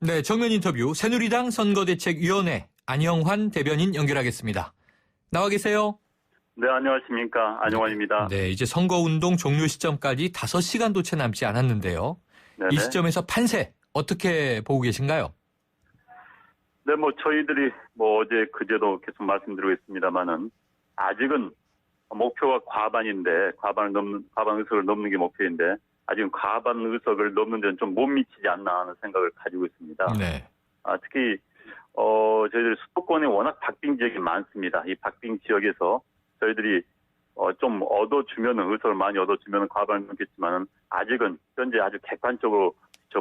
네, 정면 인터뷰 새누리당 선거대책위원회 안영환 대변인 연결하겠습니다. 나와 계세요? 네, 안녕하십니까. 안영환입니다. 네, 이제 선거운동 종료 시점까지 5시간도 채 남지 않았는데요. 네네. 이 시점에서 판세 어떻게 보고 계신가요? 네, 저희들이 어제 그제도 계속 말씀드리고 있습니다만은 아직은 목표가 과반인데 과반 의석을 넘는 게 목표인데 아직은 과반 의석을 넘는 데는 좀 못 미치지 않나 하는 생각을 가지고 있습니다. 네. 특히 저희들이 수도권에 워낙 박빙 지역이 많습니다. 이 박빙 지역에서 저희들이 좀 얻어주면은 의석을 많이 얻어주면은 과반을 넘겠지만은 아직은 현재 아주 객관적으로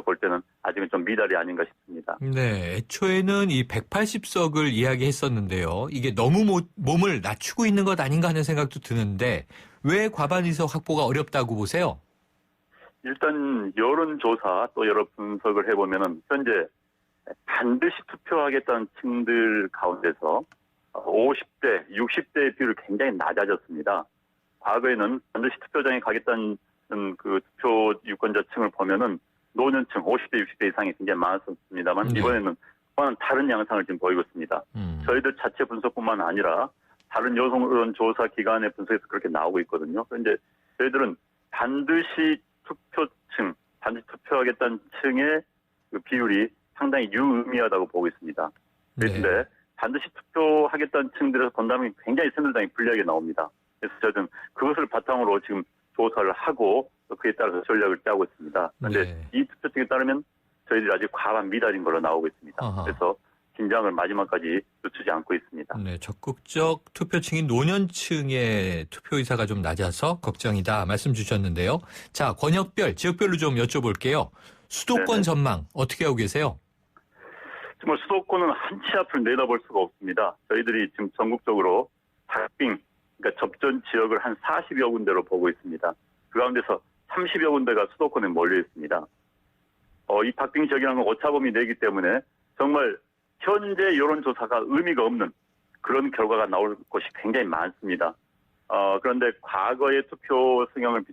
볼 때는 아직은 좀 미달이 아닌가 싶습니다. 네, 애초에는 이 180석을 이야기했었는데요. 이게 너무 몸을 낮추고 있는 것 아닌가 하는 생각도 드는데 왜 과반 의석 확보가 어렵다고 보세요? 일단 여론조사 또 여러 분석을 해보면은 현재 반드시 투표하겠다는 층들 가운데서 50대, 60대의 비율이 굉장히 낮아졌습니다. 과거에는 반드시 투표장에 가겠다는 그 투표 유권자층을 보면은 노년층 50대, 60대 이상이 굉장히 많았습니다만 이번에는 다른 양상을 지금 보이고 있습니다. 저희들 자체 분석뿐만 아니라 다른 여론조사 기관의 분석에서 그렇게 나오고 있거든요. 그런데 저희들은 반드시 반드시 투표하겠다는 층의 그 비율이 상당히 유의미하다고 보고 있습니다. 그런데 네. 반드시 투표하겠다는 층들에서 본다면 굉장히 새누리당이 불리하게 나옵니다. 그래서 저는 그것을 바탕으로 지금 조사를 하고 그에 따라서 전략을 짜고 있습니다. 그런데 네. 이 투표층에 따르면 저희들이 아직 과반 미달인 걸로 나오고 있습니다. 아하. 그래서 긴장을 마지막까지 늦추지 않고 있습니다. 네, 적극적 투표층인 노년층의 투표 의사가 좀 낮아서 걱정이다 말씀 주셨는데요. 자, 권역별, 지역별로 좀 여쭤볼게요. 수도권 네네. 전망 어떻게 하고 계세요? 정말 수도권은 한 치 앞을 내다볼 수가 없습니다. 저희들이 지금 전국적으로 박빙, 그러니까 접전 지역을 한 40여 군데로 보고 있습니다. 그 가운데서 30여 군데가 수도권에 몰려 있습니다. 이 박빙 지역이라는 건 오차범위 내기 때문에 정말 현재 여론조사가 의미가 없는 그런 결과가 나올 것이 굉장히 많습니다. 그런데 과거의 투표 성향을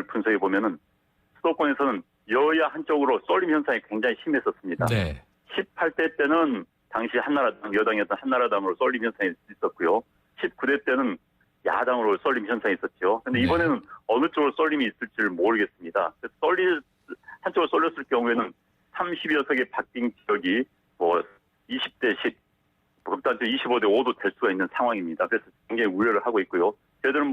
분석해 보면은 수도권에서는 여야 한쪽으로 쏠림 현상이 굉장히 심했었습니다. 네. 18대 때는 당시 여당이었던 한나라당으로 쏠림 현상이 있었고요. 19대 때는 야당으로 쏠림 현상이 있었죠. 그런데 네. 이번에는 어느 쪽으로 쏠림이 있을지를 모르겠습니다. 그래서 한쪽으로 쏠렸을 경우에는 30여 석의 박빙 지역이 20대 10, 극단적 25대 5도 될 수가 있는 상황입니다. 그래서 굉장히 우려를 하고 있고요. 저희들은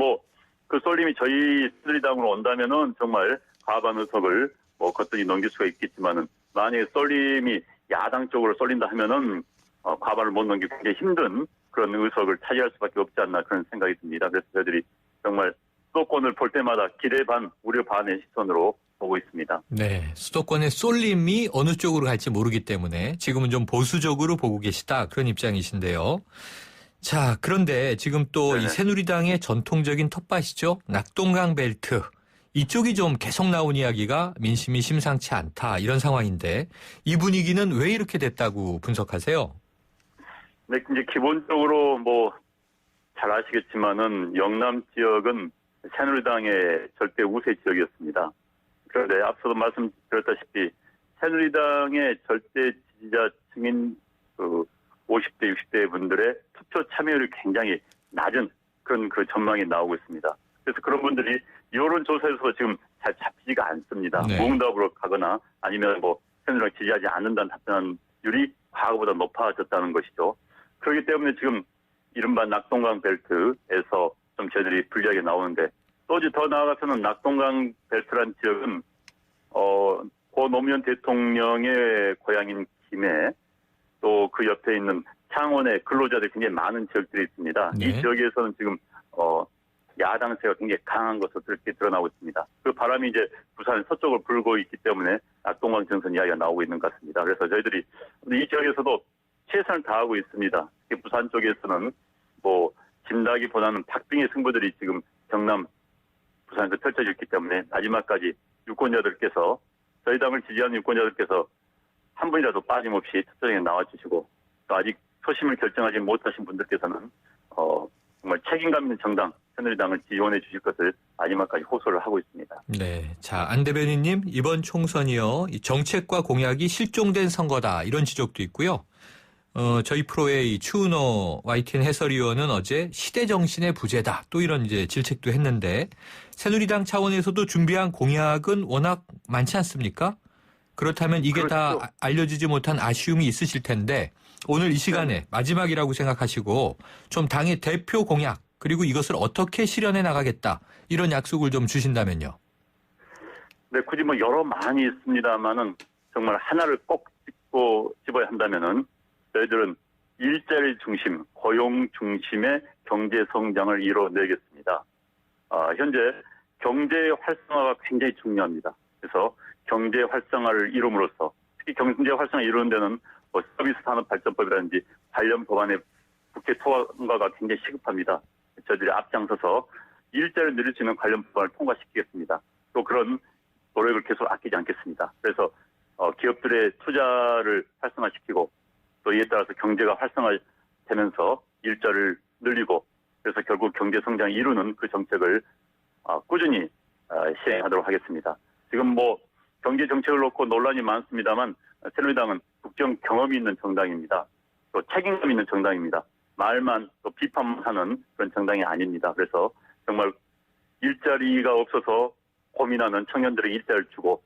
그 쏠림이 저희 새누리당으로 온다면은 정말 과반 의석을 거뜬히 넘길 수가 있겠지만은 만약에 쏠림이 야당 쪽으로 쏠린다 하면은 과반을 못 넘기기 굉장히 힘든 그런 의석을 차지할 수밖에 없지 않나 그런 생각이 듭니다. 그래서 저희들이 정말 수도권을 볼 때마다 기대 반, 우려 반의 시선으로 보고 있습니다. 네, 수도권의 쏠림이 어느 쪽으로 갈지 모르기 때문에 지금은 좀 보수적으로 보고 계시다 그런 입장이신데요. 자, 그런데 지금 또 이 새누리당의 전통적인 텃밭이죠. 낙동강 벨트. 이쪽이 좀 계속 나온 이야기가 민심이 심상치 않다 이런 상황인데 이 분위기는 왜 이렇게 됐다고 분석하세요? 네, 이제 기본적으로 잘 아시겠지만은 영남 지역은 새누리당의 절대 우세 지역이었습니다. 그런데 앞서도 말씀드렸다시피 새누리당의 절대 지지자층인 50대, 60대 분들의 투표 참여율이 굉장히 낮은 그런 그 전망이 나오고 있습니다. 그래서 그런 분들이 여론조사에서 지금 잘 잡히지가 않습니다. 네. 무응답으로 가거나 아니면 새누리당 지지하지 않는다는 답변율이 과거보다 높아졌다는 것이죠. 그렇기 때문에 지금 이른바 낙동강 벨트에서 좀 저희들이 불리하게 나오는데 또 더 나아가서는 낙동강 벨트란 지역은 고 노무현 대통령의 고향인 김해 또 그 옆에 있는 창원의 근로자들이 굉장히 많은 지역들이 있습니다. 네. 이 지역에서는 지금 야당세가 굉장히 강한 것으로 그렇게 드러나고 있습니다. 그 바람이 이제 부산 서쪽을 불고 있기 때문에 낙동강 정선 이야기가 나오고 있는 것 같습니다. 그래서 저희들이 이 지역에서도 최선을 다하고 있습니다. 특히 부산 쪽에서는 진다기보다는 박빙의 승부들이 지금 경남, 부산에서 펼쳐져 있기 때문에 마지막까지 유권자들께서 저희 당을 지지하는 유권자들께서 한 분이라도 빠짐없이 투표장에 나와주시고 또 아직 소심을 결정하지 못하신 분들께서는 정말 책임감 있는 정당 새누리당을 지원해 주실 것을 마지막까지 호소를 하고 있습니다. 네. 자, 안 대변인님, 이번 총선이요. 이 정책과 공약이 실종된 선거다. 이런 지적도 있고요. 저희 프로의 이 추은호 YTN 해설위원은 어제 시대 정신의 부재다. 또 이런 이제 질책도 했는데 새누리당 차원에서도 준비한 공약은 워낙 많지 않습니까? 그렇다면 이게 그렇죠. 다 알려지지 못한 아쉬움이 있으실 텐데 오늘 이 시간에 마지막이라고 생각하시고 좀 당의 대표 공약 그리고 이것을 어떻게 실현해 나가겠다. 이런 약속을 좀 주신다면요. 네, 굳이 뭐 여러 많이 있습니다만은 정말 하나를 꼭 집어야 한다면은 저희들은 일자리 중심, 고용 중심의 경제 성장을 이뤄내겠습니다. 현재 경제 활성화가 굉장히 중요합니다. 그래서 경제 활성화를 이룸으로써 특히 경제 활성화 이루는 데는 뭐 서비스 산업 발전법이라든지 관련 법안의 국회 통과가 굉장히 시급합니다. 저희들이 앞장서서 일자리를 늘릴 수 있는 관련 법안을 통과시키겠습니다. 또 그런 노력을 계속 아끼지 않겠습니다. 그래서 기업들의 투자를 활성화시키고 또 이에 따라서 경제가 활성화되면서 일자리를 늘리고 그래서 결국 경제 성장을 이루는 그 정책을 꾸준히 시행하도록 하겠습니다. 지금 뭐 경제 정책을 놓고 논란이 많습니다만 새누리당은 국정 경험이 있는 정당입니다. 또 책임감 있는 정당입니다. 말만 또 비판만 하는 그런 정당이 아닙니다. 그래서 정말 일자리가 없어서 고민하는 청년들에게 일자리를 주고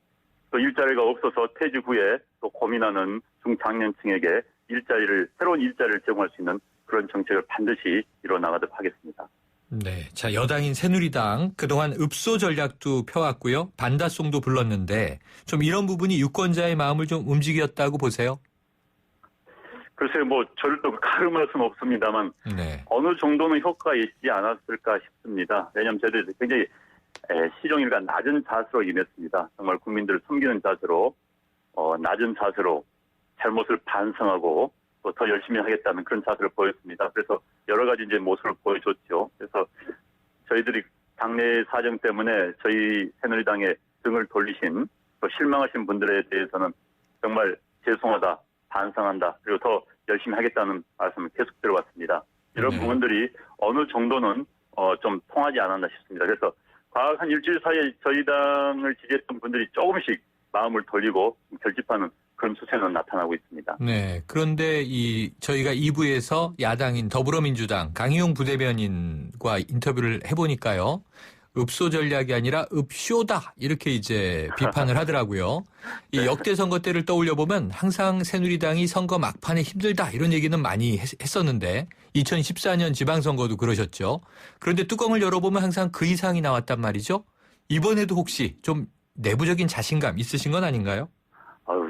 또 일자리가 없어서 퇴직 후에 또 고민하는 중장년층에게 새로운 일자리를 제공할 수 있는 그런 정책을 반드시 이뤄나가도록 하겠습니다. 네. 자, 여당인 새누리당 그동안 읍소 전략도 펴왔고요. 반다송도 불렀는데 좀 이런 부분이 유권자의 마음을 좀 움직였다고 보세요? 글쎄요, 뭐 저를 또 가름할 수는 없습니다만 네. 어느 정도는 효과가 있지 않았을까 싶습니다. 왜냐하면 저희들이 굉장히 시종일관 낮은 자세로 임했습니다. 정말 국민들을 섬기는 자세로 낮은 자세로 잘못을 반성하고 또 더 열심히 하겠다는 그런 자세를 보였습니다. 그래서 여러 가지 이제 모습을 보여줬죠. 그래서 저희들이 당내 사정 때문에 저희 새누리당에 등을 돌리신 또 실망하신 분들에 대해서는 정말 죄송하다, 반성한다, 그리고 더 열심히 하겠다는 말씀을 계속 들어왔습니다. 이런 네. 부분들이 어느 정도는 좀 통하지 않았나 싶습니다. 그래서 과학 한 일주일 사이에 저희 당을 지지했던 분들이 조금씩 마음을 돌리고 결집하는 그런 추세는 나타나고 있습니다. 네. 그런데 저희가 2부에서 야당인 더불어민주당 강희용 부대변인과 인터뷰를 해보니까요. 읍소 전략이 아니라 읍쇼다 이렇게 이제 비판을 하더라고요. 이 역대 선거 때를 떠올려 보면 항상 새누리당이 선거 막판에 힘들다 이런 얘기는 많이 했었는데 2014년 지방선거도 그러셨죠. 그런데 뚜껑을 열어보면 항상 그 이상이 나왔단 말이죠. 이번에도 혹시 좀 내부적인 자신감 있으신 건 아닌가요?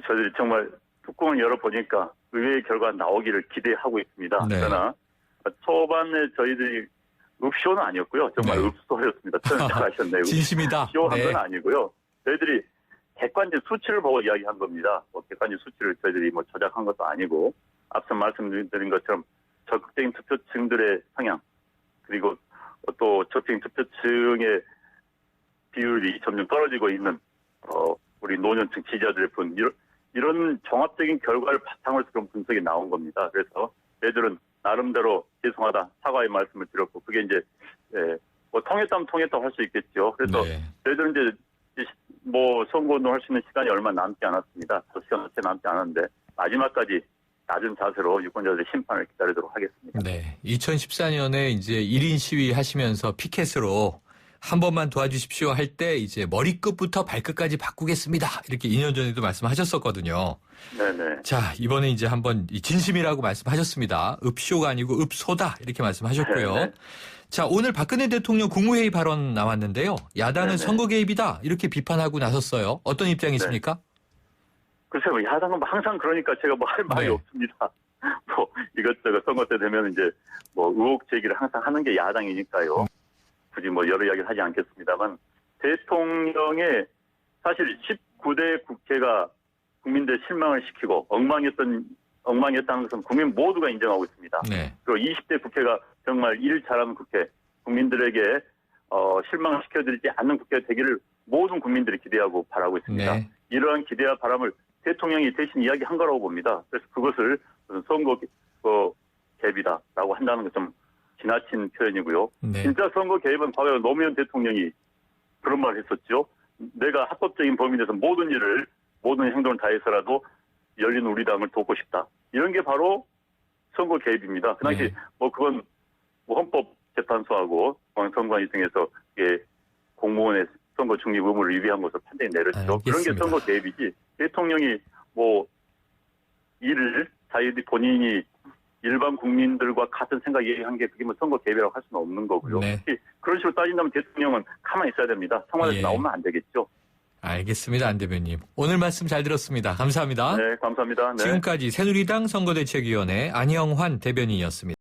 저희들이 정말 뚜껑을 열어보니까 의외의 결과가 나오기를 기대하고 있습니다. 네. 그러나 초반에 저희들이 읍쇼는 아니었고요. 정말 네. 읍소였습니다. 표현 잘하셨네요. 진심이다. 쇼한 네. 건 아니고요. 저희들이 객관적 수치를 보고 이야기한 겁니다. 객관적 수치를 저희들이 조작한 것도 아니고 앞서 말씀드린 것처럼 적극적인 투표층들의 성향 그리고 또 적극적인 투표층의 비율이 점점 떨어지고 있는 우리 노년층 지지자들의 분 이런 종합적인 결과를 바탕으로 그런 분석이 나온 겁니다. 그래서 저희들은 나름대로 죄송하다 사과의 말씀을 드렸고 그게 이제 통했다면 통했다고 할 수 있겠죠. 그래서 네. 저희들은 이제 선거운동 할 수 있는 시간이 얼마 남지 않았습니다. 시간 채 남지 않았는데 마지막까지 낮은 자세로 유권자들의 심판을 기다리도록 하겠습니다. 네. 2014년에 이제 1인 시위 하시면서 피켓으로 한 번만 도와주십시오 할 때 이제 머리끝부터 발끝까지 바꾸겠습니다. 이렇게 2년 전에도 말씀하셨었거든요. 네네. 자, 이번에 이제 한번 진심이라고 말씀하셨습니다. 읍쇼가 아니고 읍소다 이렇게 말씀하셨고요. 네네. 자, 오늘 박근혜 대통령 국무회의 발언 나왔는데요. 야당은 네네. 선거 개입이다 이렇게 비판하고 나섰어요. 어떤 입장이십니까? 글쎄요, 야당은 항상 그러니까 제가 할 말이 네. 없습니다. 이것저것 선거 때 되면 이제 의혹 제기를 항상 하는 게 야당이니까요. 굳이 여러 이야기를 하지 않겠습니다만 대통령의 사실 19대 국회가 국민들 실망을 시키고 엉망이었다는 것은 국민 모두가 인정하고 있습니다. 네. 그리고 20대 국회가 정말 일 잘하는 국회, 국민들에게 실망을 시켜드리지 않는 국회가 되기를 모든 국민들이 기대하고 바라고 있습니다. 네. 이러한 기대와 바람을 대통령이 대신 이야기한 거라고 봅니다. 그래서 그것을 무슨 선거 개입이다라고 한다는 건 좀 지나친 표현이고요. 네. 진짜 선거 개입은 과거 노무현 대통령이 그런 말을 했었죠. 내가 합법적인 범위 내에서 모든 행동을 다해서라도 열린 우리당을 돕고 싶다. 이런 게 바로 선거 개입입니다. 그 당시 네. 그건 헌법재판소하고 선관위 등에서 공무원의 선거 중립 의무를 위배한 것으로 판단이 내렸죠. 그런 게 선거 개입이지. 대통령이 이를 자유리 본인이 일반 국민들과 같은 생각 얘기한 게 그게 선거 개입이라고 할 수는 없는 거고요. 네. 그런 식으로 따진다면 대통령은 가만히 있어야 됩니다. 청와대에서 나오면 안 되겠죠. 알겠습니다. 안 대변인. 오늘 말씀 잘 들었습니다. 감사합니다. 네, 감사합니다. 네. 지금까지 새누리당 선거대책위원회 안영환 대변인이었습니다.